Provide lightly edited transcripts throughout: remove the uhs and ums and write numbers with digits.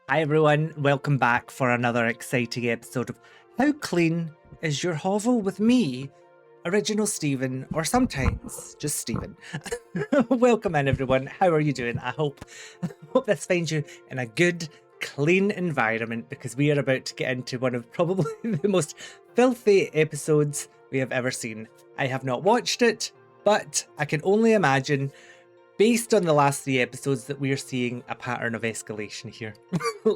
Hi everyone, welcome back for another exciting episode of How Clean is Your Hovel with me, Original Stephen, or sometimes just Stephen. Welcome in everyone, how are you doing? I hope this finds you in a good, clean environment because we are about to get into one of probably the most filthy episodes we have ever seen. I have not watched it, but I can only imagine based on the last 3 episodes that we are seeing a pattern of escalation here.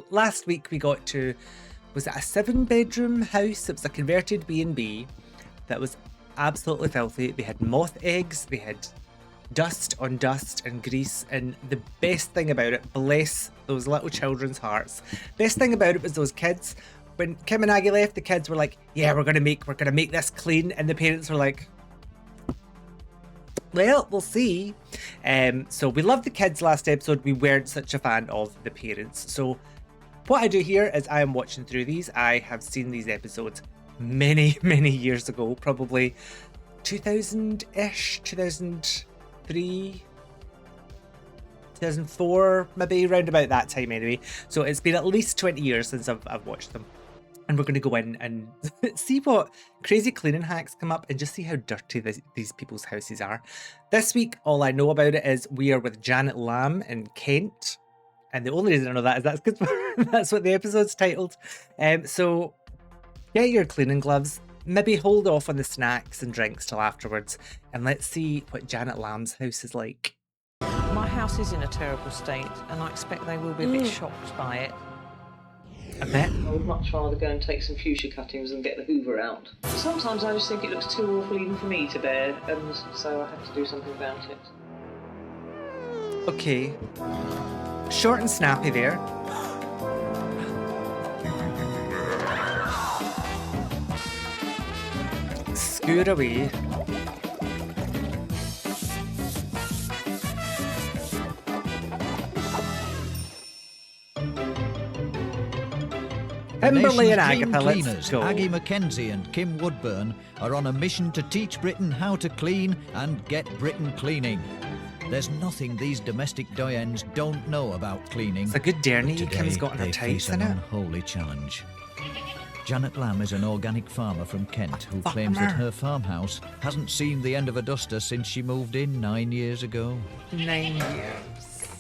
Last week we got to, was it a 7-bedroom house? It was a converted B&B that was absolutely filthy. They had moth eggs, they had dust on dust and grease, and the best thing about it, bless those little children's hearts, best thing about it was those kids. When Kim and Aggie left, the kids were like, yeah, we're gonna make this clean, and the parents were like, well, we'll see. So we loved the kids last episode. We weren't such a fan of the parents. So what I do here is I am watching through these. I have seen these episodes many, many years ago, probably 2000-ish, 2003, 2004, maybe around about that time anyway. So it's been at least 20 years since I've watched them. And we're going to go in and see what crazy cleaning hacks come up and just see how dirty these people's houses are. This week, all I know about it is we are with Janet Lamb in Kent. And the only reason I know that is that's because that's what the episode's titled. So get your cleaning gloves. Maybe hold off on the snacks and drinks till afterwards. And let's see what Janet Lamb's house is like. My house is in a terrible state and I expect they will be a bit shocked by it. A bit. I would much rather go and take some fuchsia cuttings and get the hoover out. Sometimes I just think it looks too awful even for me to bear, and so I have to do something about it. Okay. Short and snappy there. Scoot away. Kimberly and Agatha, let's go. Aggie Mackenzie and Kim Woodburn are on a mission to teach Britain how to clean and get Britain cleaning. There's nothing these domestic doyens don't know about cleaning. It's a good journey Kim's got on her tights, an isn't it? unholy challenge. Janet Lamb is an organic farmer from Kent who claims that her farmhouse hasn't seen the end of a duster since she moved in 9 years ago. 9 years.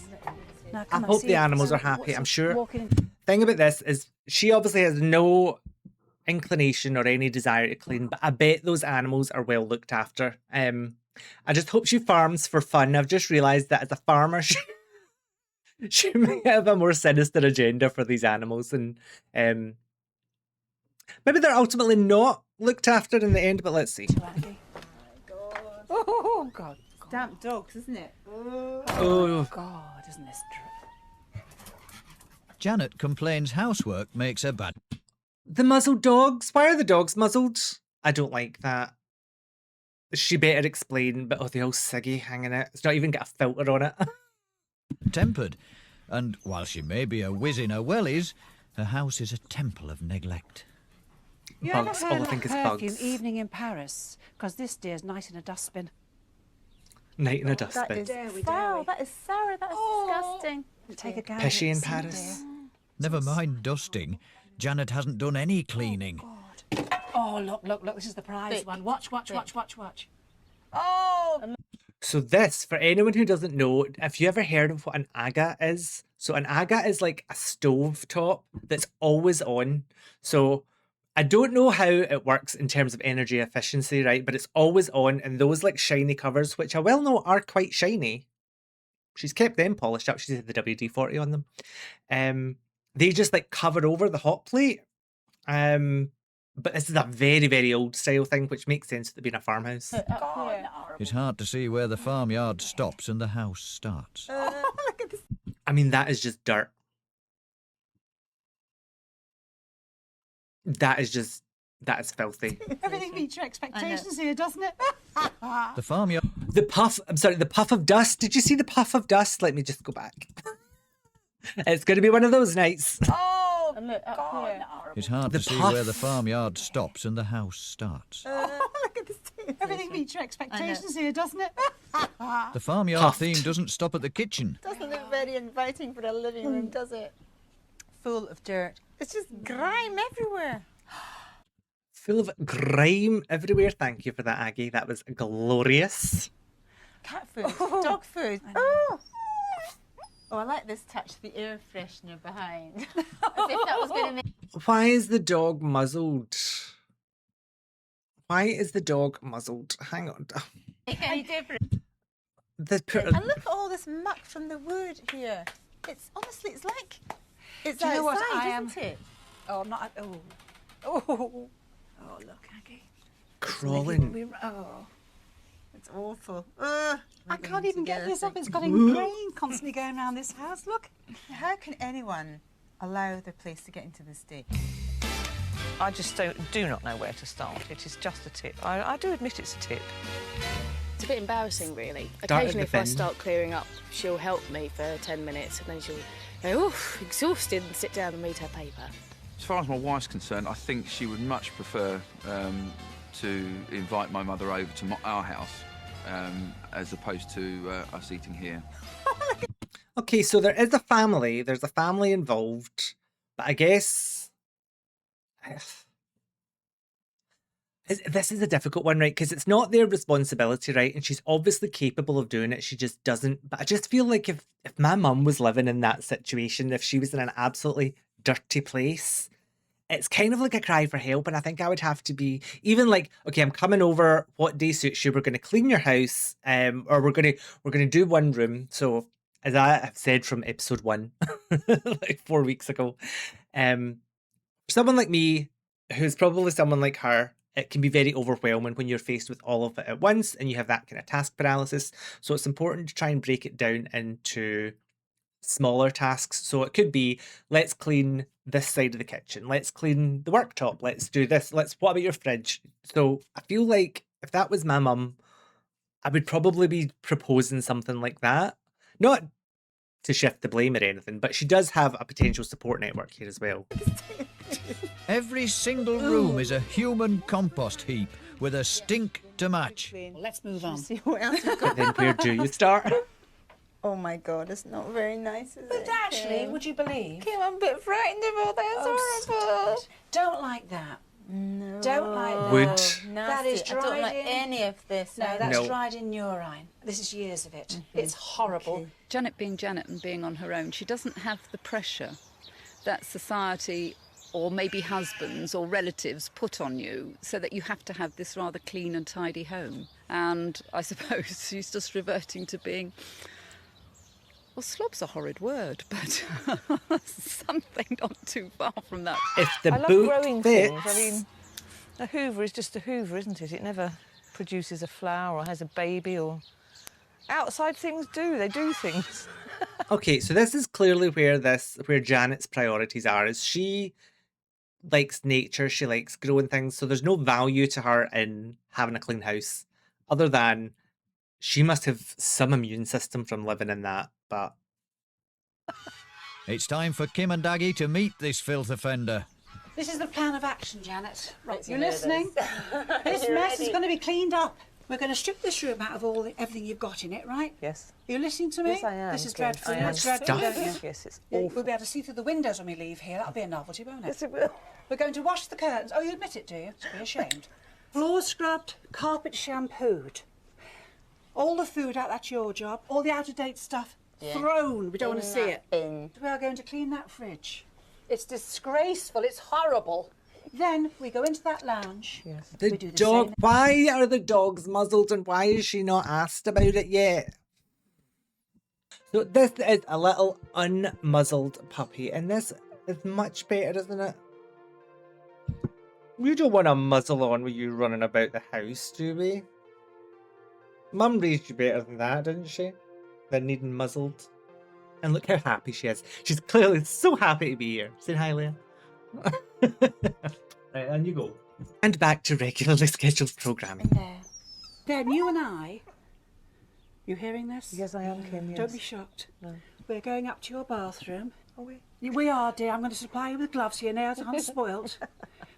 I hope the animals are happy. I'm sure. Thing about this is she obviously has no inclination or any desire to clean, but I bet those animals are well looked after. I just hope she farms for fun. I've just realised that as a farmer, she may have a more sinister agenda for these animals, and maybe they're ultimately not looked after in the end. But let's see. Oh God! Damp dogs, isn't it? Oh God, isn't this true? Janet complains housework makes her bad. The muzzled dogs. Why are the dogs muzzled? I don't like that. She better explain, but the old ciggy hanging out. It's not even got a filter on it. Tempered, and while she may be a whiz in her wellies, her house is a temple of neglect. You Bugs. ever All I heard think of is perfume bugs. evening in Paris? Because this dear's night in a dustbin. Night in a dustbin. Foul. That is sour. That is disgusting. Take a gander. Pishy at in the scent, Paris. dear. Never mind dusting, Janet hasn't done any cleaning. Oh, look, this is the prize Thick. one. Watch. Oh, So this, for anyone who doesn't know, if you ever heard of what an Aggie is, so an Aggie is like a stove top that's always on. So I don't know how it works in terms of energy efficiency, right? But it's always on, and those like shiny covers, which I well know are quite shiny. She's kept them polished up. She's had the WD-40 on them. They just like cover over the hot plate. But this is a very, very old style thing, which makes sense with it being a farmhouse. God. It's hard to see where the farmyard stops and the house starts. Look at this. I mean, that is just dirt. That is filthy. Everything meets your expectations here, doesn't it? The farmyard The puff of dust. Did you see the puff of dust? Let me just go back. It's going to be one of those nights. Oh, and look up here. It's hard The to see puff. where the farmyard stops and the house starts. Look at this. Everything meets your expectations here, doesn't it? The farmyard Puffed. theme doesn't stop at the kitchen. Doesn't look very inviting for a living room, does it? full of dirt. It's just grime everywhere. Full of grime everywhere. Thank you for that, Aggie. That was glorious. Cat food, dog food. Oh, I like this touch, the air freshener behind. As if that was going to make... Why is the dog muzzled? Why is the dog muzzled? Hang on. any difference. And look at all this muck from the wood here. It's honestly, it's like it's Do you know what outside, I am? isn't it? Oh, I'm not. Oh, look, Aggie. Crawling. Oh, It's awful. I can't even get this up. It's got ingrained constantly going around this house. Look. How can anyone allow their place to get into this state? I just do not know where to start. It is just a tip. I do admit it's a tip. It's a bit embarrassing, really. Start at Occasionally, the if I bin. start clearing up, she'll help me for 10 minutes, and then she'll go, oof, exhausted, and sit down and read her paper. As far as my wife's concerned, I think she would much prefer to invite my mother over to our house as opposed to us eating here. Okay, so there is a family. There's a family involved. But I guess... This is a difficult one, right? Because it's not their responsibility, right? And she's obviously capable of doing it. She just doesn't. But I just feel like if my mum was living in that situation, if she was in an absolutely dirty place, it's kind of like a cry for help. And I think I would have to be even like, okay, I'm coming over. What day suits you? We're going to clean your house, or we're gonna do one room. So as I have said from episode 1, like 4 weeks ago, for someone like me, who's probably someone like her, it can be very overwhelming when you're faced with all of it at once and you have that kind of task paralysis. So it's important to try and break it down into smaller tasks. So it could be, let's clean this side of the kitchen. Let's clean the worktop. Let's do this. What about your fridge? So I feel like if that was my mum, I would probably be proposing something like that. Not to shift the blame or anything, but she does have a potential support network here as well. Every single room is a human compost heap with a stink to match. Well, let's move on. See what else you've got. Then where do you start? Oh my God, it's not very nice, is But it? actually, Kim? would you believe? Kim, I'm a bit frightened about that. It's horrible. Don't like that. No. Don't like that. Would. Nasty. That is I don't dried like in. any of this. No, that's No. dried in urine. This is years of it. It's horrible. Okay. Janet being Janet and being on her own, she doesn't have the pressure that society or maybe husbands or relatives put on you so that you have to have this rather clean and tidy home. And I suppose she's just reverting to being, well, slob's a horrid word, but something not too far from that. If the I love boot growing fits, things. I mean, a hoover is just a hoover, isn't it? It never produces a flower or has a baby or... Outside things do. They do things. okay, so this is clearly where Janet's priorities are. Is she likes nature, she likes growing things, so there's no value to her in having a clean house, other than she must have some immune system from living in that. But It's time for Kim and Aggie to meet this filth offender. This is the plan of action, Janet. Right, Makes you me nervous. listening? This You mess is ready? going to be cleaned up. We're going to strip this room out of everything you've got in it, right? Yes. Are you listening to me? Yes, I am. This is Kim. dreadful. I am. It's dreadful, Stuff. don't you? Yes, it's Yeah, awful. we'll be able to see through the windows when we leave here. That'll be a novelty, won't it? Yes, it will. We're going to wash the curtains. Oh, you admit it, do you? To be ashamed. Floor scrubbed, carpet shampooed. All the food out, that's your job. All the out-of-date stuff thrown. We don't want to see it. Bin. We are going to clean that fridge. It's disgraceful. It's horrible. Then we go into that lounge. Yes. the We do the dog, same. why are the dogs muzzled and why is she not asked about it yet? So this is a little unmuzzled puppy, and this is much better, isn't it? You don't want a muzzle on with you running about the house, do we? Mum raised you better than that, didn't she? Than needing muzzled. And look how happy she is. She's clearly so happy to be here. Say hi, Leah. Right, and you go. And back to regularly scheduled programming. Then you and I, you hearing this? Yes, I am, Kim, yes. Don't be shocked. No. We're going up to your bathroom. Are we? We are, dear. I'm going to supply you with gloves so your nails aren't spoilt.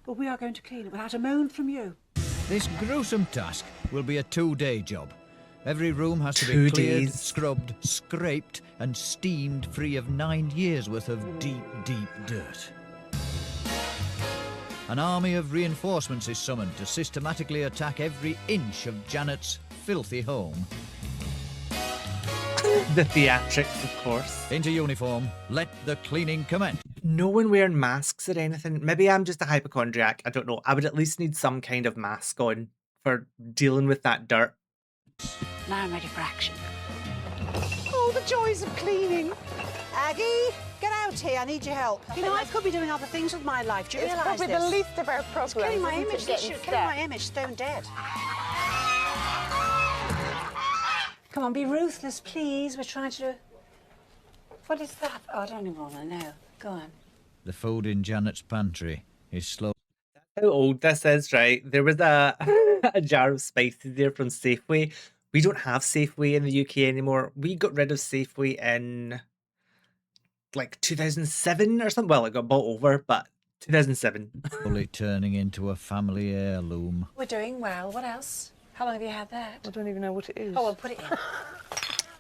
But we are going to clean it without a moan from you. This gruesome task will be a 2-day job. Every room has to 2 be cleared, days. scrubbed, scraped and steamed free of 9 years' worth of deep, deep dirt. An army of reinforcements is summoned to systematically attack every inch of Janet's filthy home. The theatrics, of course. Into uniform, let the cleaning commence. No one wearing masks or anything. Maybe I'm just a hypochondriac. I don't know. I would at least need some kind of mask on for dealing with that dirt. Now I'm ready for action. Oh, the joys of cleaning. Aggie, get out here. I need your help. You know, I could be doing other things with my life. Do you realise this? Probably the least of our problems. It's killing my isn't it, image. getting It's killing my image. Stone dead. Come on, be ruthless, please. We're trying to do... What is that? Oh, I don't even want to know. Go on. The food in Janet's pantry is slow. How old this is, right? There was a, a jar of spices there from Safeway. We don't have Safeway in the UK anymore. We got rid of Safeway in like 2007 or something. Well, it got bought over, but 2007. Slowly turning into a family heirloom. We're doing well. What else? How long have you had that? I don't even know what it is. Oh, well, put it in.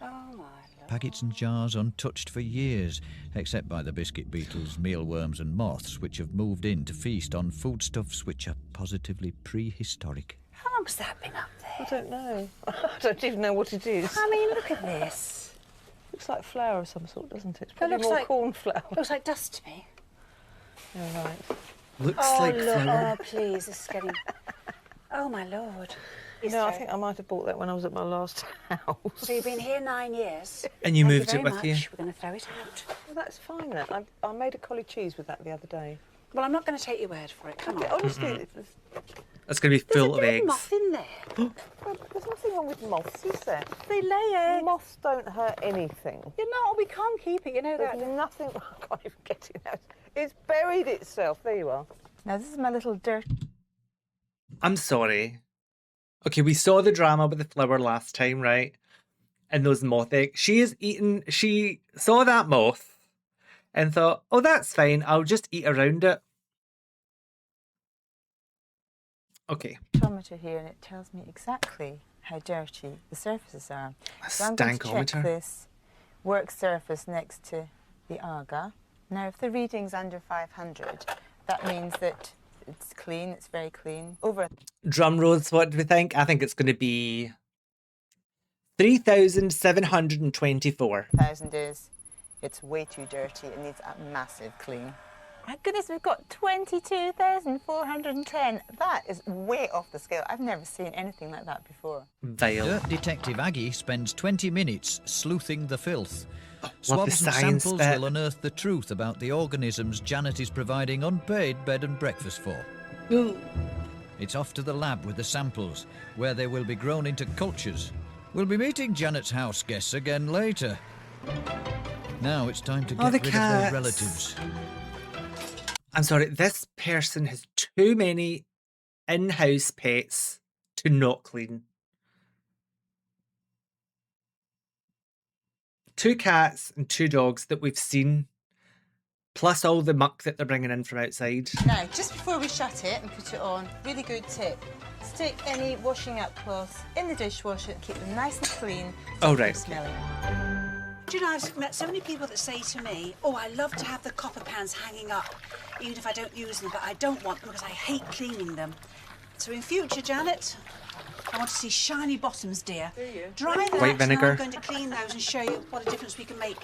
Oh, my Lord. Packets and jars untouched for years, except by the biscuit beetles, mealworms and moths, which have moved in to feast on foodstuffs which are positively prehistoric. How long's that been up there? I don't know. I don't even know what it is. I mean, look at this. Looks like flour of some sort, doesn't it? It's It probably looks more like corn flour. Looks like dust to me. Yeah, right. Looks Oh, like look. flour. Oh, please. This is getting... Oh, my Lord. No, I think I might have bought that when I was at my last house. So you've been here 9 years. And you Thank moved it very with much. you? We're going to throw it out. Well, that's fine then. I made a collie cheese with that the other day. Well, I'm not going to take your word for it. Come on. Honestly, It's going to be There's full a of dead eggs. moth in there. well, there's nothing wrong with moths, is there? They lay eggs. Moths don't hurt anything. You know, we can't keep it. You know There's that. nothing... I can't even get it out. It's buried itself. There you are. Now, this is my little dirt. I'm sorry. Okay, we saw the drama with the flower last time, right? And those moth eggs. She saw that moth and thought, oh, that's fine. I'll just eat around it. Okay. Thermometer here, and it tells me exactly how dirty the surfaces are. So I'm going to check Stankometer. this work surface next to the Aga. Now, if the reading's under 500, that means that it's clean, it's very clean. Over Drum rolls, what do we think? I think it's going to be 3,724. 1,000 is, it's way too dirty. It needs a massive clean. My goodness, we've got 22,410. That is way off the scale. I've never seen anything like that before. Vile. Dirt Detective Aggie spends 20 minutes sleuthing the filth. Love the Swabs and science samples bit. will unearth the truth about the organisms Janet is providing unpaid bed and breakfast for. Ooh. It's off to the lab with the samples, where they will be grown into cultures. We'll be meeting Janet's house guests again later. Now it's time to Oh, get the rid of cats. their relatives. I'm sorry, this person has too many in-house pets to not clean. 2 cats and 2 dogs that we've seen, plus all the muck that they're bringing in from outside. Now, just before we shut it and put it on, really good tip. Stick any washing up cloths in the dishwasher and keep them nice and clean. Oh, so they're right. smelling. Do you know, I've met so many people that say to me, oh, I love to have the copper pans hanging up, even if I don't use them, but I don't want them because I hate cleaning them. So in future, Janet, I want to see shiny bottoms, dear. Do you? Dry that, White and vinegar. I'm going to clean those and show you what a difference we can make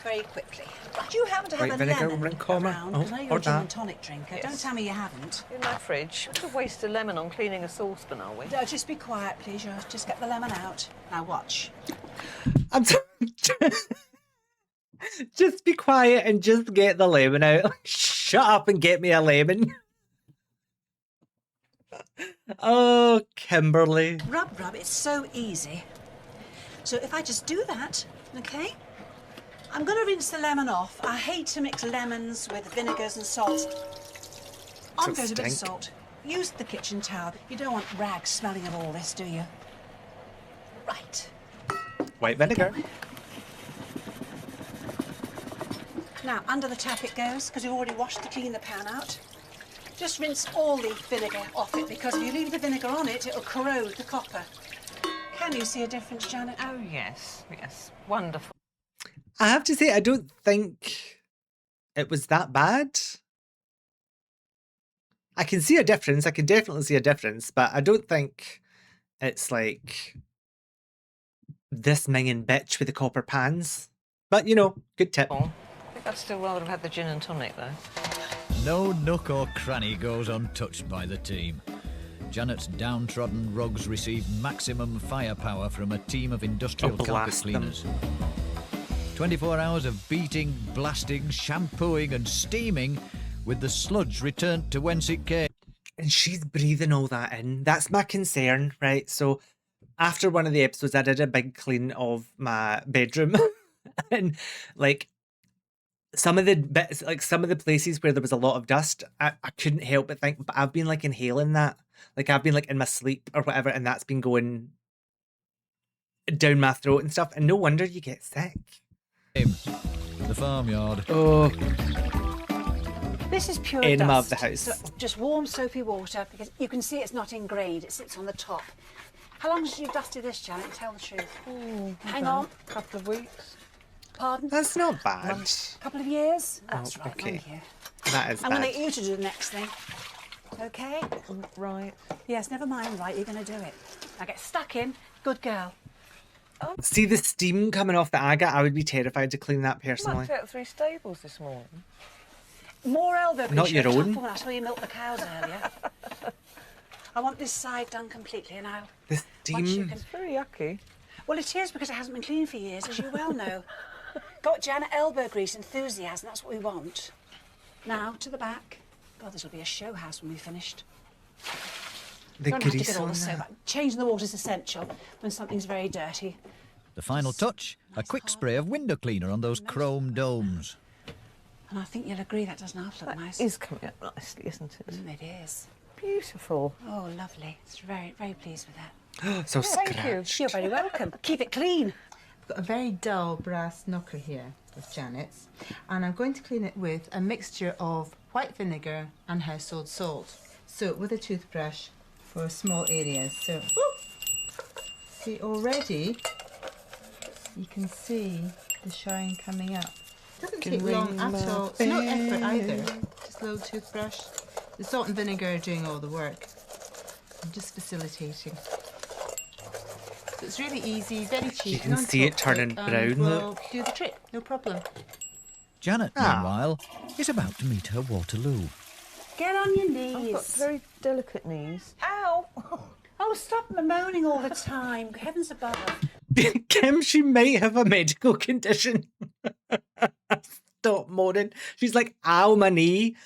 very quickly. Do you happen to have White a vinegar, lemon rinc comma. around? Oh, Because I know you're or a gin that. and tonic drinker. Yes. Don't tell me you haven't. In my fridge. What a waste of lemon on cleaning a saucepan, are we? No, just be quiet, please. Just get the lemon out. Now watch. I'm sorry. Just be quiet and just get the lemon out. Shut up and get me a lemon. Oh, Kimberly. Rub, it's so easy. So if I just do that, okay? I'm going to rinse the lemon off. I hate to mix lemons with vinegars and salts. On goes a bit of stink. salt. Use the kitchen towel. You don't want rags smelling of all this, do you? Right. White vinegar. Now, under the tap it goes, because we've already washed to clean the pan out. Just rinse all the vinegar off it, because if you leave the vinegar on it, it'll corrode the copper. Can you see a difference, Janet? Oh, yes, yes. Wonderful. I have to say, I don't think it was that bad. I can see a difference. I can definitely see a difference, but I don't think it's like this minging bitch with the copper pans. But, you know, good tip. I think I'd still rather have had the gin and tonic, though. No nook or cranny goes untouched by the team. Janet's downtrodden rugs receive maximum firepower from a team of industrial carpet blast them. cleaners. 24 hours of beating, blasting, shampooing and steaming with the sludge returned to whence it came. And she's breathing all that in. That's my concern, right? So after one of the episodes, I did a big clean of my bedroom. And like some of the bits, like some of the places where there was a lot of dust, I couldn't help but think, but I've been like inhaling that. Like I've been like in my sleep or whatever, and that's been going down my throat and stuff. And no wonder you get sick. The farmyard. Oh, This is pure enema dust. of the house. So just warm soapy water, because you can see it's not ingrained. It sits on the top. How long has you dusted this, Janet? Tell the truth. Hang on. A couple of weeks. Pardon? That's not bad. A couple of years? That's right, okay. thank you. That is I'm going to bad. get you to do the next thing. Okay? Right. Yes, never mind, right, you're going to do it. Now get stuck in. Good girl. See the steam coming off the agate? I would be terrified to clean that personally. Might out 3 stables this morning. More elbow grease. Not your Tough own. one, I saw you milk the cows earlier. I want this side done completely, and I'll... The Once you steam. can... It's very yucky. Well, it is, because it hasn't been cleaned for years, as you well know. Got Janet elbow grease enthusiasm, that's what we want. Now, to the back. God, this will be a show house when we've finished. The Don't have to grease get all on the soap there. out. Changing the water is essential when something's very dirty. The final touch, a quick spray of window cleaner on those chrome domes. And I think you'll agree that doesn't half look That nice. is coming up nicely, isn't it? It is. Beautiful. Oh, lovely. It's very, very pleased with that. So Thank you. scratched. You're very welcome. Keep it clean. I've got a very dull brass knocker here with Janet's, and I'm going to clean it with a mixture of white vinegar and household salt. So with a toothbrush for small areas. So see, already you can see the shine coming up. Doesn't take long at all. It's no effort either. Just a little toothbrush. The salt and vinegar are doing all the work. I'm just facilitating. So it's really easy, very cheap. can see it turning brown, Will look. do the trick, no problem. Janet, Ah. meanwhile, is about to meet her Waterloo. Get on your I've got knees. very delicate knees. Ow! Oh, stop moaning all the time. Heavens above. Kim, she might have a medical condition. Stop moaning. She's like, ow, my knee.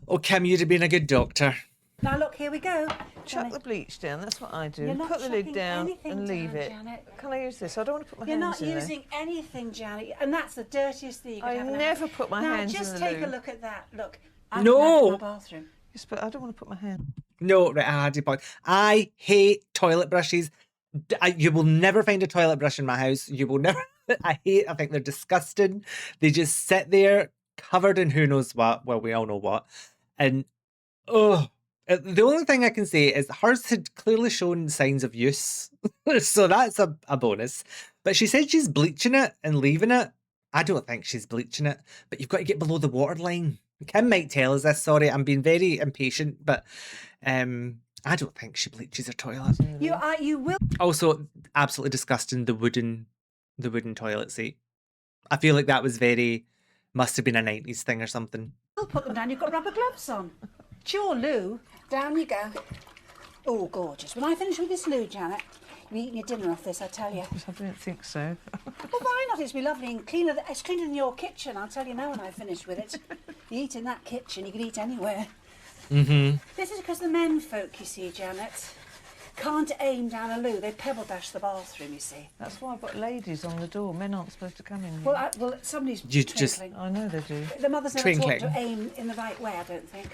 Oh, Kim, you'd have been a good doctor. Now look, here we go. Chuck the bleach down, that's what I do. You're not Put the lid chucking down anything and leave down, it. Janet. Can I use this? I don't want to put my You're hands not in using anything, Janet, and that's the dirtiest thing you could I have in a never house. put my now, hands in just the take a loo. look at that. Look, I No. can have it in my bathroom. there. Yes, but I don't want to put my hand. No, right, I had your point. I hate toilet brushes. You will never find a toilet brush in my house. You will never. I think they're disgusting. They just sit there covered in who knows what. Well, we all know what. And, oh, the only thing I can say is hers had clearly shown signs of use. So that's a bonus. But she said she's bleaching it and leaving it. I don't think she's bleaching it, but you've got to get below the waterline. Kim might tell us this. Sorry, I'm being very impatient, but I don't think she bleaches her toilet. You will Also, absolutely disgusting, the wooden toilet seat. I feel like that was must have been a 90s thing or something. put them down. You've got rubber gloves on. It's your loo. Down you go. Oh, gorgeous. When I finish with this loo, Janet, you're eating your dinner off this, I tell you. I don't think so. Well, why not? It's be lovely and cleaner. It's cleaner than your kitchen, I'll tell you now when I've finished with it. You eat in that kitchen, you can eat anywhere. Mm-hmm. This is because the men folk, you see, Janet, can't aim down a loo. They pebble dash the bathroom, you see. That's why I've got ladies on the door. Men aren't supposed to come in. Well, somebody's You just- twinkling. I know they do. The mother's never taught Twinkling. to aim in the right way, I don't think.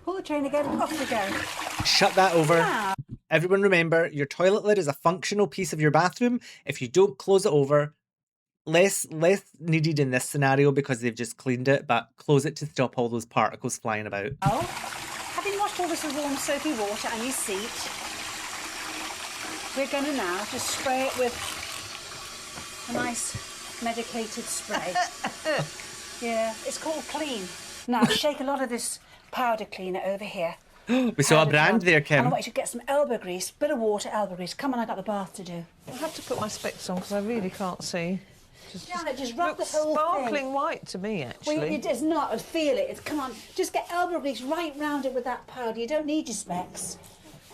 Pull the train again, off we go. Shut that over. Now, Everyone remember, your toilet lid is a functional piece of your bathroom. If you don't close it over, less needed in this scenario because they've just cleaned it, but close it to stop all those particles flying about. having washed all this with warm soapy water and your seat, we're going to now just spray it with a nice medicated spray. Yeah, it's called Clean. Now, shake a lot of this powder cleaner over here. We saw a brand there, Kim. And I want you to get some elbow grease, bit of water, elbow grease. Come on, I got the bath to do. I'll have to put my specs on because I really can't see. Janet, just rub the looks whole sparkling thing. white to me, actually. Well, it is not. Feel it. Come on, just get elbow grease right round it with that powder. You don't need your specs.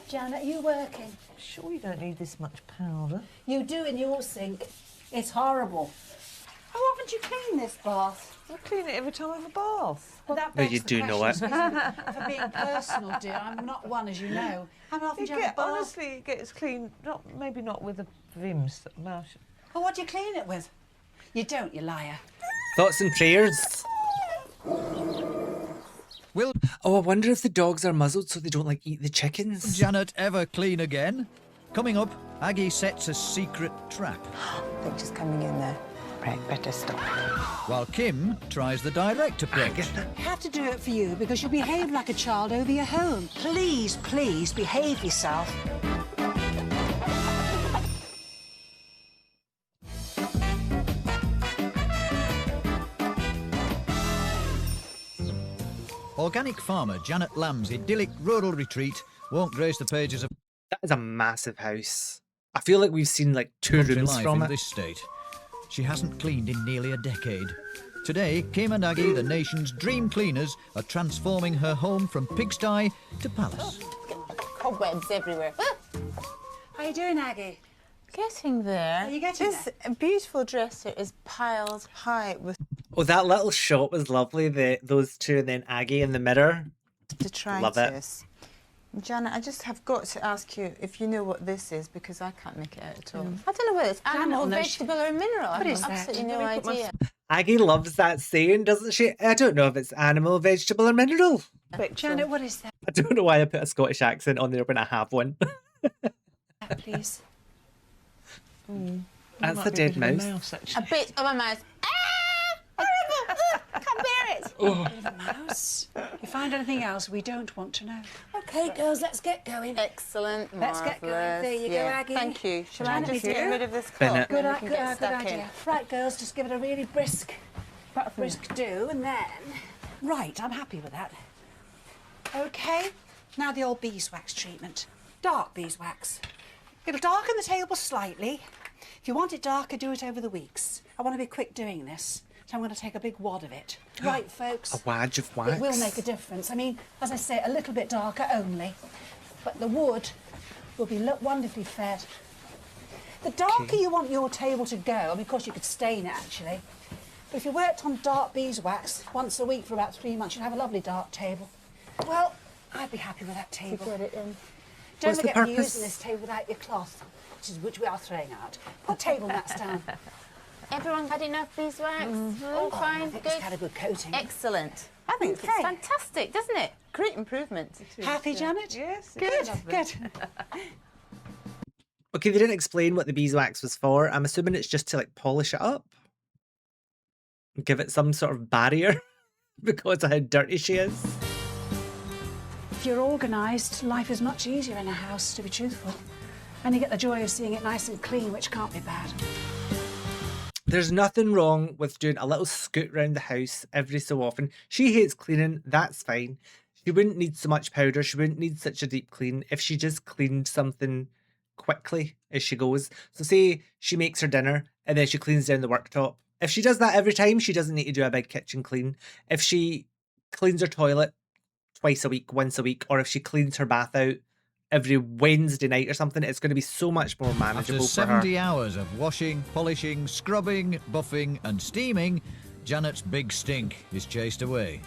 Janet, are you working? Sure you don't need this much powder. You do in your sink. It's horrible. How often do you clean this bath? I clean it every time I have a bath. Well, that Well, begs you the do know it. question, For being personal, dear, I'm not one, as you know. How often do you have a bath? Honestly, it gets clean, maybe not with the Vims. Well, what do you clean it with? You don't, you liar. Thoughts and prayers. Will Oh, I wonder if the dogs are muzzled so they don't, like, eat the chickens. Janet ever clean again? Coming up, Aggie sets a secret trap, They're just coming in there. Right, better stop. while Kim tries the direct approach. I have to do it for you because you behave like a child over your home. Please, please, behave yourself. Organic farmer Janet Lamb's idyllic rural retreat won't grace the pages of That is a massive house. I feel like we've seen, like, 2 country rooms life from in it. this state. She hasn't cleaned in nearly a decade. Today, Kim and Aggie, the nation's dream cleaners, are transforming her home from pigsty to palace. Cobwebs everywhere. How you doing, Aggie? Getting there. Are you getting this beautiful dresser is piled high with Oh, that little shot was lovely. Those two and then Aggie in the mirror. Love it. detritus. Janet, I just have got to ask you if you know what this is because I can't make it out at all. I don't know whether it's animal, knows. vegetable, or mineral. I is have that? absolutely no Let me put my idea. Aggie loves that saying, doesn't she? I don't know if it's animal, vegetable, or mineral. Janet, what is that, I don't know why I put a Scottish accent on there when I have one. please? That's a dead mouse. A bit of a mouse. Ah! Horrible! I can't bear it. Mouse. If you find anything else, we don't want to know. Okay, girls, let's get going. Excellent, Let's get going. marvellous. There you go, Yeah, Aggie. Thank you. Shall I Janet, just me get too. rid of this Bin clock? it. Good, and then we can get good stuck idea. in? Right, girls, just give it a really brisk do, and then... Right, I'm happy with that. Okay, now the old beeswax treatment. Dark beeswax. It'll darken the table slightly. If you want it darker, do it over the weeks. I want to be quick doing this, so I'm going to take a big wad of it. Right, folks. A wadge of wax. It will make a difference. I mean, as I say, a little bit darker only, but the wood will be wonderfully fed. The darker you want your table to go, I mean, of course you could stain it actually, but if you worked on dark beeswax once a week for about 3 months, you'd have a lovely dark table. Well, I'd be happy with that table. Get it in. Don't What's the forget we're purpose? using this table without your cloth, which we are throwing out. Put table mats down. Everyone had enough beeswax? All fine? I think Good? it's had a good coating. Excellent. I think Okay. it's fantastic, doesn't it? Great improvement. Happy, Janet? Yes. Good, good. Okay, they didn't explain what the beeswax was for. I'm assuming it's just to, like, polish it up. Give it some sort of barrier because of how dirty she is. If you're organised, life is much easier in a house, to be truthful. And you get the joy of seeing it nice and clean, which can't be bad. There's nothing wrong with doing a little scoot around the house every so often. She hates cleaning, that's fine. She wouldn't need so much powder, she wouldn't need such a deep clean if she just cleaned something quickly as she goes. So say she makes her dinner and then she cleans down the worktop. If she does that every time, she doesn't need to do a big kitchen clean. If she cleans her toilet twice a week, once a week, or if she cleans her bath out every Wednesday night or something, it's going to be so much more After manageable for her. 70 hours of washing, polishing, scrubbing, buffing and steaming, Janet's big stink is chased away.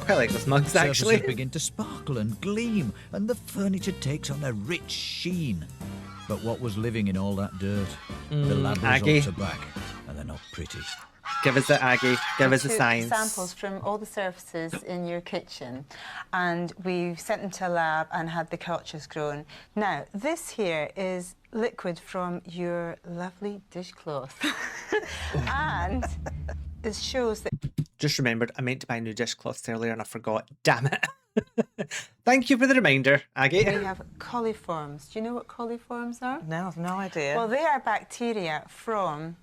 Quite like those mugs, actually. Surfaces begin to sparkle and gleam, and the furniture takes on a rich sheen. But what was living in all that dirt? The lab Aggie. results are back, and they're not pretty. Give us the Aggie. Give us the Took science. samples from all the surfaces in your kitchen, and we sent them to a lab and had the cultures grown. Now, this here is liquid from your lovely dishcloth, and it shows that Just remembered, I meant to buy new dishcloths earlier and I forgot. Damn it. Thank you for the reminder, Aggie. We have coliforms. Do you know what coliforms are? No, I've no idea. Well, they are bacteria from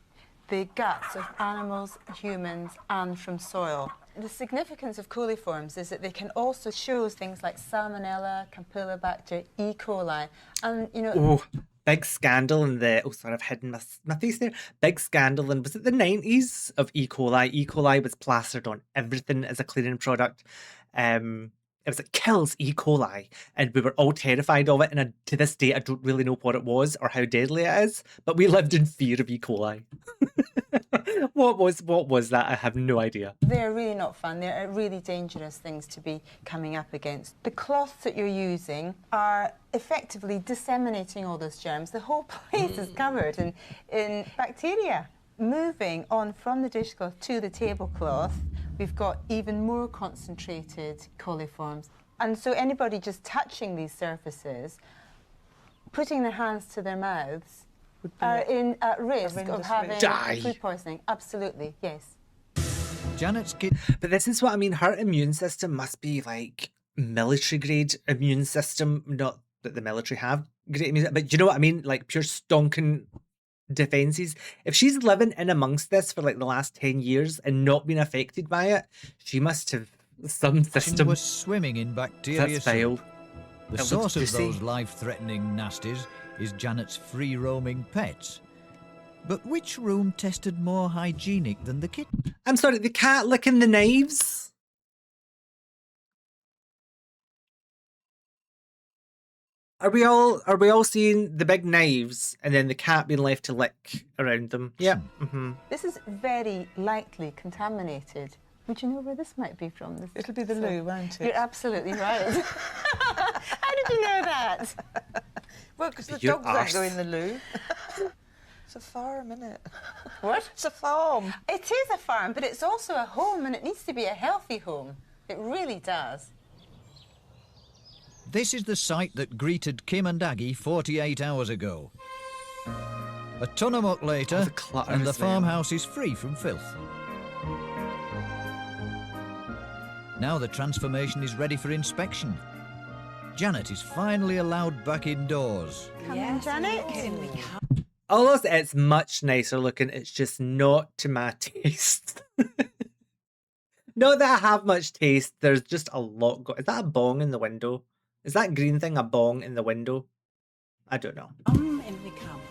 the guts of animals, humans, and from soil. The significance of coliforms is that they can also show things like Salmonella, Campylobacter, E. coli, and, you know... Oh, big scandal in the... Oh, sorry, I've hidden my face there. Big scandal in, was it the 90s, of E. coli? E. coli was plastered on everything as a cleaning product. It kills E. coli, and we were all terrified of it, and to this day I don't really know what it was or how deadly it is, but we lived in fear of E. coli. What was that? I have no idea. They're really not fun. They're really dangerous things to be coming up against. The cloths that you're using are effectively disseminating all those germs. The whole place is covered in bacteria. Moving on from the dishcloth to the tablecloth, we've got even more concentrated coliforms. And so anybody just touching these surfaces, putting their hands to their mouths, are at risk of having food poisoning. Absolutely, yes. Janet's kid. But this is what I mean. Her immune system must be like military grade immune system. Not that the military have great immune, but you know what I mean? Like pure stonking defenses. If she's living in amongst this for like the last 10 years and not been affected by it, she must have some system. Was swimming in bacteria. That's failed. The source of those life-threatening nasties is Janet's free-roaming pets. But which room tested more hygienic than the kitchen? I'm sorry, the cat licking the knives? Are we all seeing the big knives and then the cat being left to lick around them? Yeah. Mm-hmm. This is very likely contaminated. Would you know where this might be from? It'll be the loo, won't it? You're absolutely right. How did you know that? Well, because the dogs don't go in the loo. It's a farm, isn't it? What? It's a farm. It is a farm, but it's also a home, and it needs to be a healthy home. It really does. This is the sight that greeted Kim and Aggie 48 hours ago. A ton of muck later, and the farmhouse is free from filth. Now the transformation is ready for inspection. Janet is finally allowed back indoors. Come in, Janet. Although it's much nicer looking, it's just not to my taste. Not that I have much taste, there's just a lot Is that a bong in the window? Is that green thing a bong in the window? I don't know. In we come.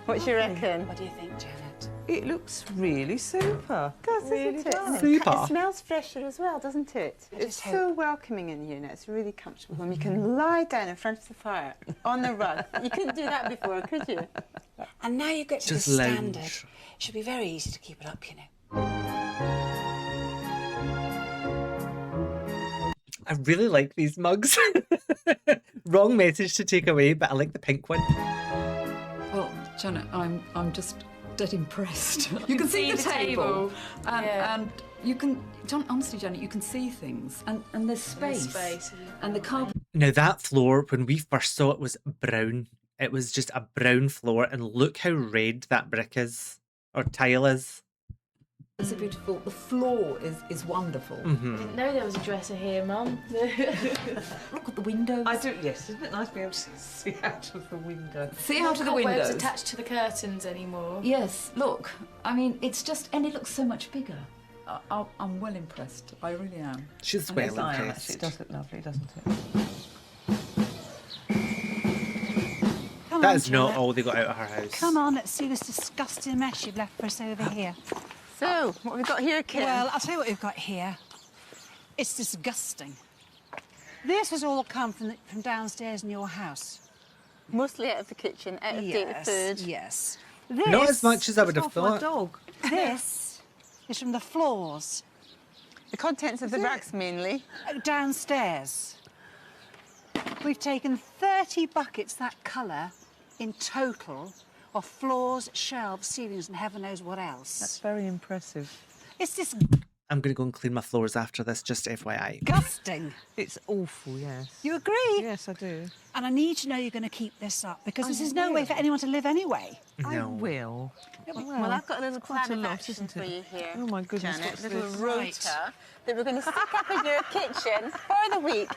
What do you reckon? What do you think, Janet? It looks really super. Does really it? does. Super. It smells fresher as well, doesn't it? It's so welcoming in the unit. It's really comfortable. And you can lie down in front of the fire on the rug. You couldn't do that before, could you? And now you get to Just the standard. lounge. It should be very easy to keep it up, you know. I really like these mugs. Wrong message to take away, but I like the pink one. Well, Janet, I'm just dead impressed. You can see the table. And you can, honestly, Janet, you can see things. And there's space. And the carpet. Now that floor, when we first saw it, was brown. It was just a brown floor, and look how red that brick is, or tile is. It's a beautiful. The floor is wonderful. Mm-hmm. I didn't know there was a dresser here, Mum. Look at the windows. I do, yes. Isn't it nice to be able to see out of the window? See out of the windows. Cobwebs attached to the curtains anymore. Yes, look. I mean, it's just, and it looks so much bigger. I'm well impressed. I really am. She's well impressed. It does look lovely, doesn't it? That is not all they got out of her house. Come on, let's see this disgusting mess you've left for us over here. So, what have we got here, Kim? Well, I'll tell you what we've got here. It's disgusting. This has all come from downstairs in your house. Mostly out of the kitchen, out of dated food. Yes. Not as much as I would have thought. Dog. This is from the floors. The contents of the racks, mainly. Downstairs. We've taken 30 buckets that colour in total of floors, shelves, ceilings and heaven knows what else. That's very impressive. It's this... I'm going to go and clean my floors after this, just FYI. Disgusting. It's awful, yes. You agree? Yes, I do. And I need to know you're going to keep this up because this is no way for anyone to live anyway. I will. Well, I've got a little quite plan a of lot, action isn't for it? you here, Oh, my goodness, Janet. what's Little this? rota that we're going to stick up in your kitchen for the week.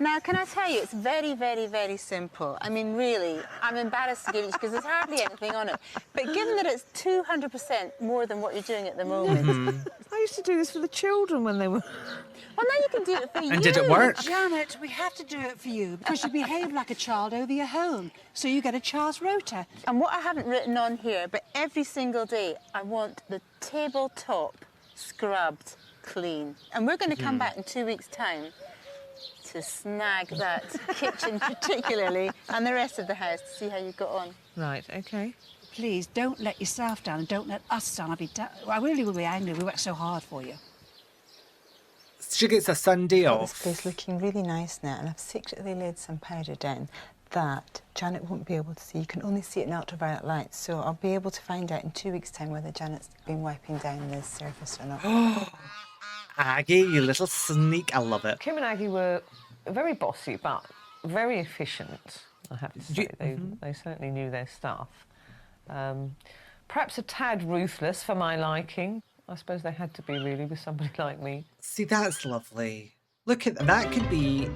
Now, can I tell you, it's very, very, very simple. I mean, really, I'm embarrassed to give it because there's hardly anything on it. But given that it's 200% more than what you're doing at the moment... I used to do this for the children when they were... Well, now you can do it for you. And did it work? Janet, we have to do it for you because you behave like a child over your home. So you get a child's rota. And what I haven't written on here, but every single day, I want the tabletop scrubbed clean. And we're going to come back in 2 weeks' time to snag that kitchen particularly and the rest of the house to see how you got on. Right, OK. Please don't let yourself down and don't let us down. I really will be angry. We worked so hard for you. She gets a Sunday This off. place looking really nice now, and I've secretly laid some powder down that Janet won't be able to see. You can only see it in ultraviolet light, so I'll be able to find out in 2 weeks' time whether Janet's been wiping down the surface or not. Aggie, you little sneak. I love it. Kim and Aggie were very bossy, but very efficient, I have to say. They certainly knew their stuff. Perhaps a tad ruthless for my liking. I suppose they had to be, really, with somebody like me. See, that's lovely. Look at that. Could be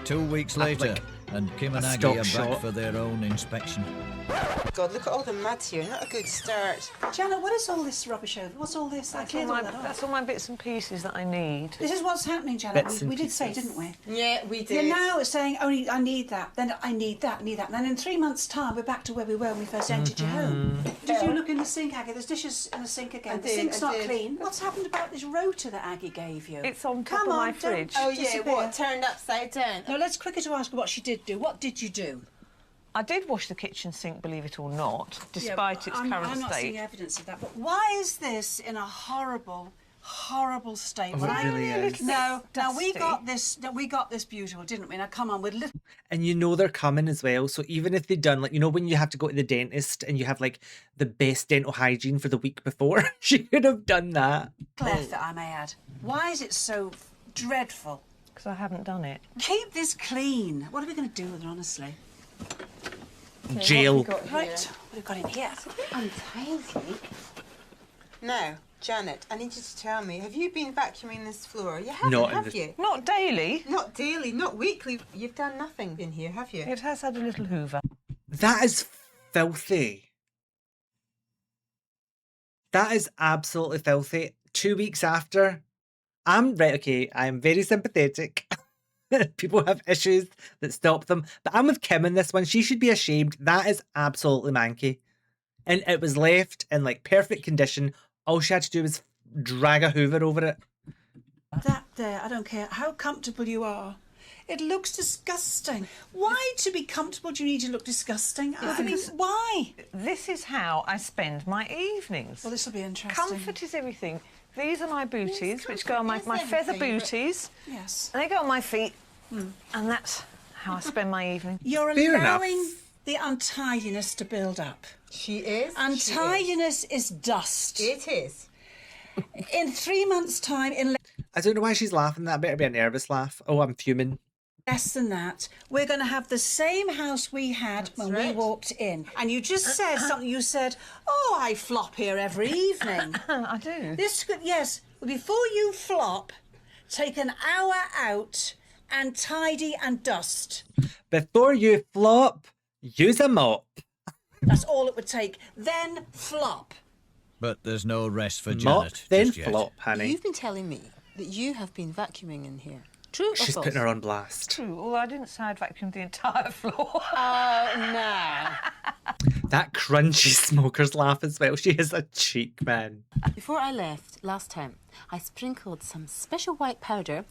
2 weeks later, and Kim and a Aggie stock are shot. back for their own inspection. God, look at all the mud here. Not a good start. Janet, what is all this rubbish over? What's all this? I cleared all that off. That's all my bits and pieces that I need. This is what's happening, Janet. Bits We and did say, pieces. didn't we? Yeah, we did. You're now saying, oh, I need that, then I need that, need that. And then in 3 months' time, we're back to where we were when we first entered your home. Did you look in the sink, Aggie? There's dishes in the sink again. I The did, sink's I not did. clean. What's happened about this rota that Aggie gave you? It's on top Come of on, my don't fridge. Oh, yeah, disappear. what? Turned upside down? No, let's quicker to ask her what she did do. What did you do? I did wash the kitchen sink, believe it or not, despite its current I'm not state. seeing evidence of that. But why is this in a horrible, horrible state? Oh, it really is. No, now we dusty. got this. No, we got this beautiful, didn't we? Now come on, with little. And you know they're coming as well. So even if they've done, like, you know, when you have to go to the dentist and you have, like, the best dental hygiene for the week before, she could have done that. Effort, I may add. Why is it so dreadful? Because I haven't done it. Keep this clean. What are we going to do with it, honestly? Jail. Right, what have we got in here? Untidy. Now, Janet, I need you to tell me, have you been vacuuming this floor? You haven't, Not in have the- you? Not daily. Not daily, not weekly. You've done nothing in here, have you? It has had a little hoover. That is filthy. That is absolutely filthy. 2 weeks after, I'm very sympathetic. People have issues that stop them. But I'm with Kim in this one. She should be ashamed. That is absolutely manky. And it was left in, like, perfect condition. All she had to do was drag a hoover over it. That there, I don't care how comfortable you are. It looks disgusting. Why, to be comfortable, do you need to look disgusting? I mean, why? This is how I spend my evenings. Well, this will be interesting. Comfort is everything. These are my booties, which go on my comfort is feather everything, but- booties. Yes. And they go on my feet. And that's how I spend my evening. You're Fair enough. allowing the untidiness to build up. She is. Untidiness is dust. It is. In 3 months' time, in I don't know why she's laughing. That better be a nervous laugh. Oh, I'm fuming. less than that, we're going to have the same house we had when we right. walked in. And you just said something. You said, "Oh, I flop here every evening." I do. This could, yes. Before you flop, take an hour out and tidy and dust. Before you flop, use a mop. That's all it would take. Then flop. But there's no rest for Mop, Janet then just yet. flop, honey. You've been telling me that you have been vacuuming in here. True or She's false? putting her on blast. True, although I didn't say I'd vacuumed the entire floor. Oh, no. That crunchy smoker's laugh as well. She is a cheek, man. Before I left last time, I sprinkled some special white powder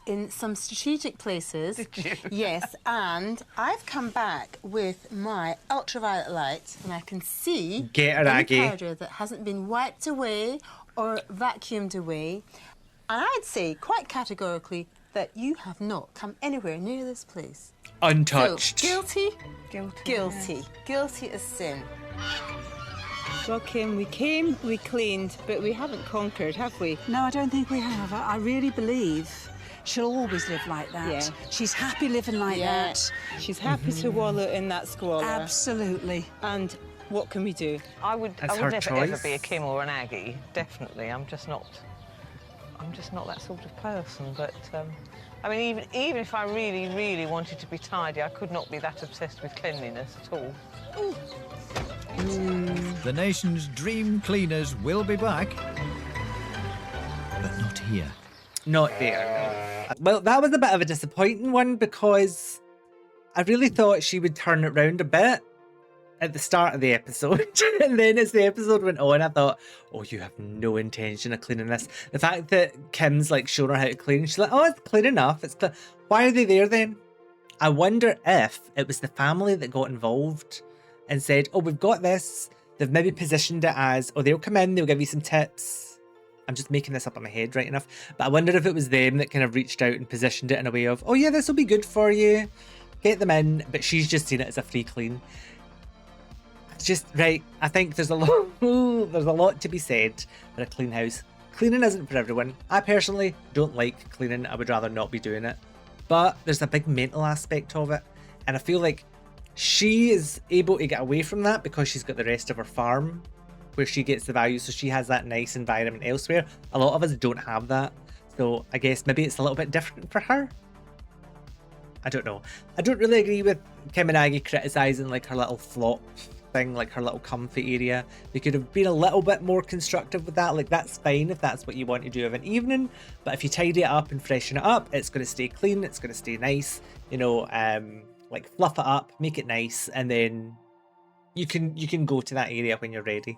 in some strategic places. Did you? Yes, and I've come back with my ultraviolet light, and I can see Get her, any Aggie. powder that hasn't been wiped away or vacuumed away. And I'd say quite categorically that you have not come anywhere near this place. Untouched. So, guilty? Guilty. Guilty. Guilty as sin. Well, Kim, we came, we cleaned, but we haven't conquered, have we? No, I don't think we have. I really believe she'll always live like that. Yeah. She's happy living like that. She's happy to wallow in that squalor. Absolutely. And what can we do? I would That's her never ever choice. be a Kim or an Aggie. Definitely, I'm just not that sort of person. But I mean, even if I really, really wanted to be tidy, I could not be that obsessed with cleanliness at all. The nation's dream cleaners will be back, but not here. Not there, no. Well, that was a bit of a disappointing one because I really thought she would turn it round a bit at the start of the episode. And then as the episode went on, I thought, oh, you have no intention of cleaning this. The fact that Kim's like showing her how to clean, she's like, oh, it's clean enough. It's clean. Why are they there then? I wonder if it was the family that got involved and said, oh, we've got this. They've maybe positioned it as, oh, they'll come in, they'll give you some tips. I'm just making this up in my head right enough. But I wonder if it was them that kind of reached out and positioned it in a way of, oh yeah, this will be good for you. Get them in. But she's just seen it as a free clean. It's just, right, I think there's a lot to be said for a clean house. Cleaning isn't for everyone. I personally don't like cleaning. I would rather not be doing it. But there's a big mental aspect of it. And I feel like she is able to get away from that because she's got the rest of her farm where she gets the value, so she has that nice environment elsewhere. A lot of us don't have that, so I guess maybe it's a little bit different for her. I don't know. I don't really agree with Kim and Aggie criticising like her little flop thing, like her little comfy area. They could have been a little bit more constructive with that. Like, that's fine if that's what you want to do of an evening, but if you tidy it up and freshen it up, it's going to stay clean, it's going to stay nice, you know, like fluff it up, make it nice, and then you can go to that area when you're ready.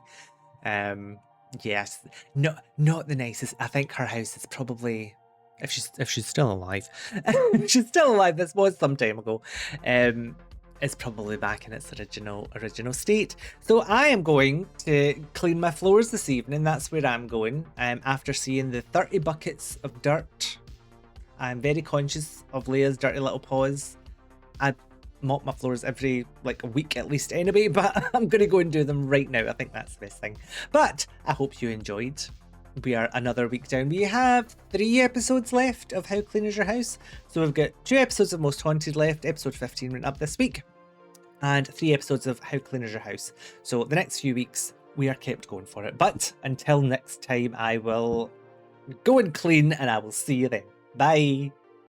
Yes, not the nicest. I think her house is probably, if she's still alive, if she's still alive, this was some time ago, it's probably back in its original state. So I am going to clean my floors this evening. That's where I'm going. After seeing the 30 buckets of dirt, I'm very conscious of Leia's dirty little paws. I mop my floors every like a week at least anyway, but I'm gonna go and do them right now. I think that's the best thing. But I hope you enjoyed. We are another week down. We have 3 episodes left of How Clean Is Your House? So we've got 2 episodes of Most Haunted left. Episode 15 went up this week. And 3 episodes of How Clean Is Your House? So the next few weeks we are kept going for it. But until next time, I will go and clean and I will see you then. Bye.